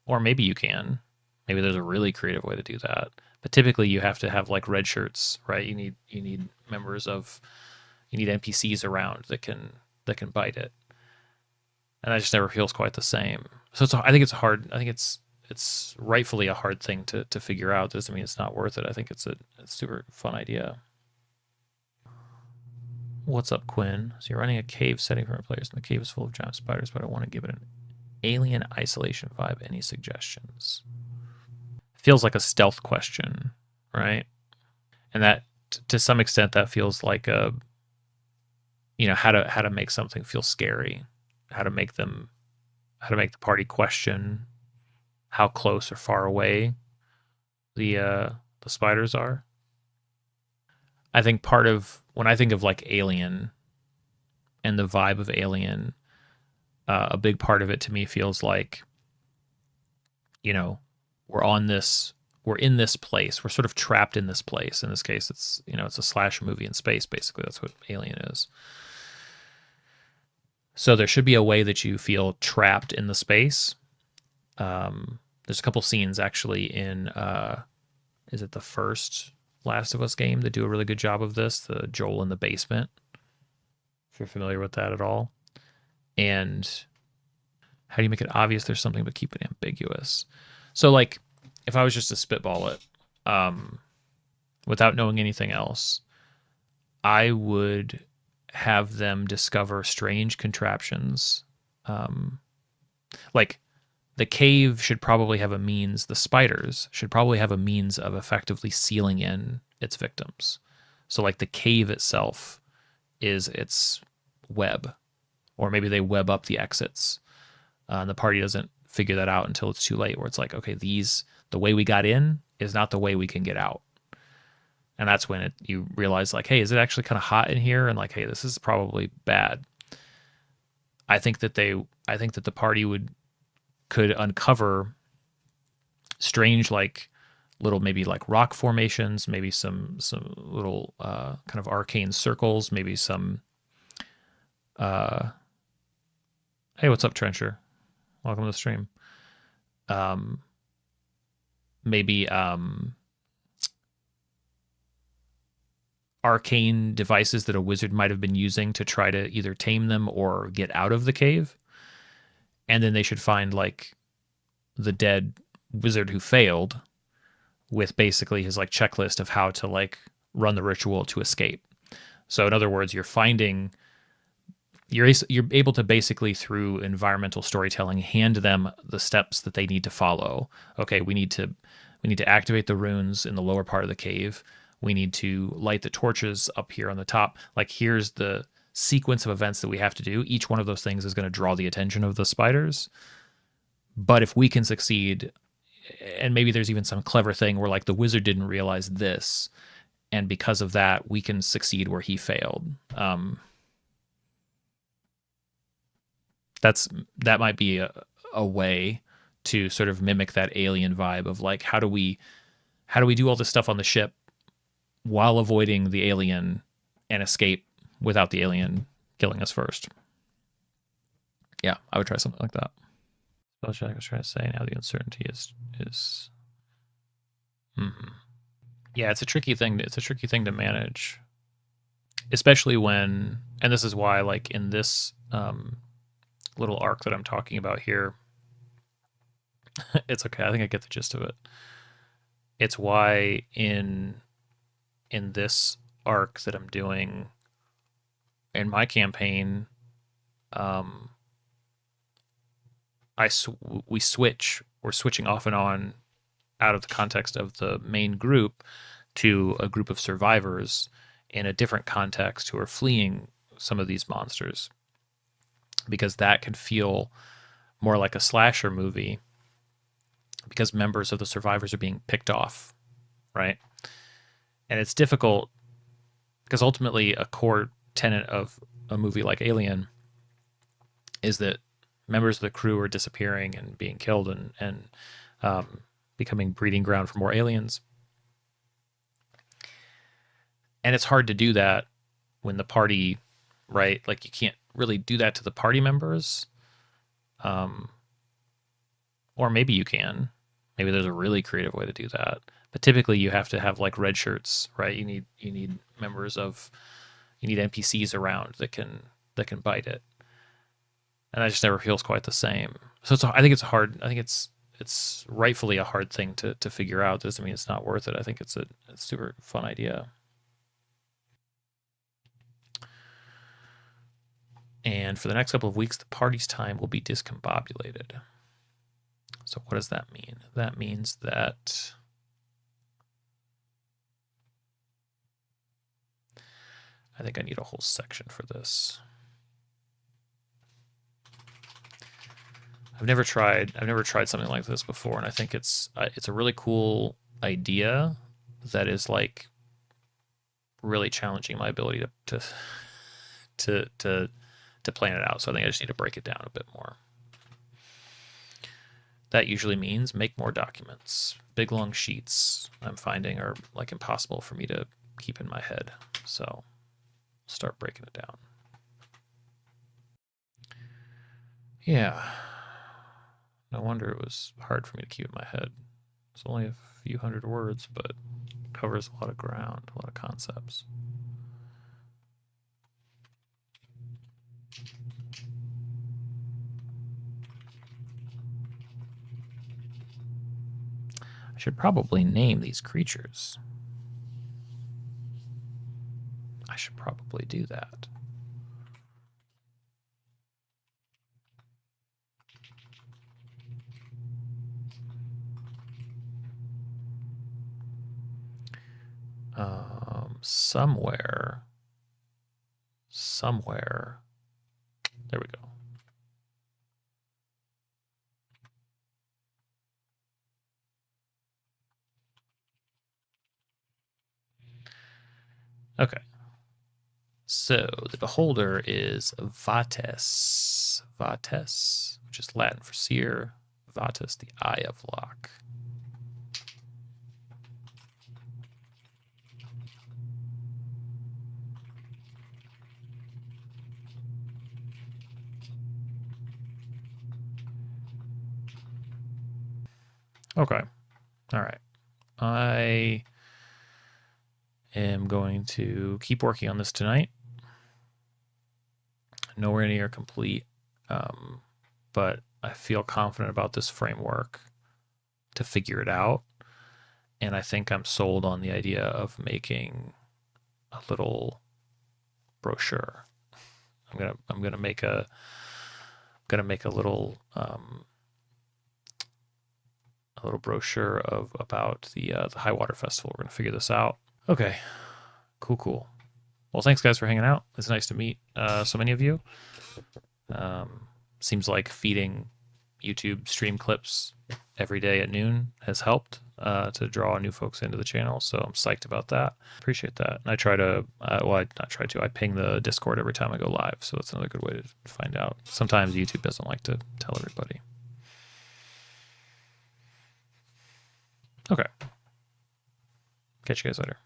Or maybe you can. Maybe there's a really creative way to do that. But typically you have to have like red shirts, right? You need members of you need NPCs around that can bite it. And that just never feels quite the same. So I think it's hard. I think it's rightfully a hard thing to figure out. Doesn't mean it's not worth it. I think it's a super fun idea. What's up, Quinn? So you're running a cave setting for our players, and the cave is full of giant spiders, but I want to give it an alien isolation vibe. Any suggestions? Feels like a stealth question, right? And that, to some extent, that feels like a, how to make something feel scary, how to make the party question how close or far away the spiders are. I think part of when I think of like Alien and the vibe of Alien, a big part of it to me feels like, we're in this place. We're sort of trapped in this place. In this case, it's a slasher movie in space. Basically, that's what Alien is. So there should be a way that you feel trapped in the space. There's a couple scenes actually in, is it the first Last of Us game that do a really good job of this? The Joel in the basement, if you're familiar with that at all. And how do you make it obvious there's something but keep it ambiguous? So like, if I was just to spitball it, without knowing anything else, I would have them discover strange contraptions. Like the cave should probably have a means, the spiders should probably have a means of effectively sealing in its victims. So like the cave itself is its web, or maybe they web up the exits. And the party doesn't figure that out until it's too late, where it's like, okay, the way we got in is not the way we can get out. And that's when you realize like, hey, is it actually kind of hot in here? And like, hey, this is probably bad. I think that the party could uncover strange, like little, maybe like rock formations, maybe some little kind of arcane circles, maybe some hey, what's up, Trencher? Welcome to the stream. Maybe arcane devices that a wizard might have been using to try to either tame them or get out of the cave. And then they should find like the dead wizard who failed, with basically his like checklist of how to like run the ritual to escape. So in other words, you're able to basically, through environmental storytelling, hand them the steps that they need to follow. Okay, we need to activate the runes in the lower part of the cave. We need to light the torches up here on the top. Like, here's the sequence of events that we have to do. Each one of those things is going to draw the attention of the spiders. But if we can succeed, and maybe there's even some clever thing where like the wizard didn't realize this, and because of that, we can succeed where he failed. That might be a way to sort of mimic that Alien vibe of like, how do we do all this stuff on the ship while avoiding the alien and escape without the alien killing us first? Yeah, I would try something like that. Spell check, I was trying to say, now the uncertainty is yeah, it's a tricky thing. It's a tricky thing to manage, especially when, and this is why, like in this little arc that I'm talking about here, it's okay. I think I get the gist of it. It's why in this arc that I'm doing in my campaign, we're switching off and on out of the context of the main group to a group of survivors in a different context who are fleeing some of these monsters, because that can feel more like a slasher movie because members of the survivors are being picked off, right? And it's difficult because ultimately a core tenet of a movie like Alien is that members of the crew are disappearing and being killed and becoming breeding ground for more aliens. And it's hard to do that when the party, right? Like, you can't really do that to the party members Or maybe you can. Maybe there's a really creative way to do that. But typically you have to have like red shirts, right? You need members of you need NPCs around that can bite it. And that just never feels quite the same. So I think it's hard. I think it's rightfully a hard thing to figure out. Doesn't mean it's not worth it. I think it's a super fun idea. And for the next couple of weeks, the party's time will be discombobulated. So what does that mean? That means that I think I need a whole section for this. I've never tried something like this before, and I think it's a really cool idea that is like really challenging my ability to plan it out. So I think I just need to break it down a bit more. That usually means make more documents. Big long sheets I'm finding are like impossible for me to keep in my head. So I'll start breaking it down. Yeah. No wonder it was hard for me to keep in my head. It's only a few hundred words, but covers a lot of ground, a lot of concepts. I should probably name these creatures. I should probably do that. Somewhere, there we go. Okay. So the beholder is Vates. Vates, which is Latin for seer. Vates, the eye of Locke. Okay. All right. I am going to keep working on this tonight. Nowhere near complete, but I feel confident about this framework to figure it out. And I think I'm sold on the idea of making a little brochure. I'm gonna make a little brochure about the High Water Festival. We're gonna figure this out. Okay, cool. Well, thanks guys for hanging out. It's nice to meet so many of you. Seems like feeding YouTube stream clips every day at noon has helped to draw new folks into the channel. So I'm psyched about that. Appreciate that. And I try to, I ping the Discord every time I go live. So that's another good way to find out. Sometimes YouTube doesn't like to tell everybody. Okay. Catch you guys later.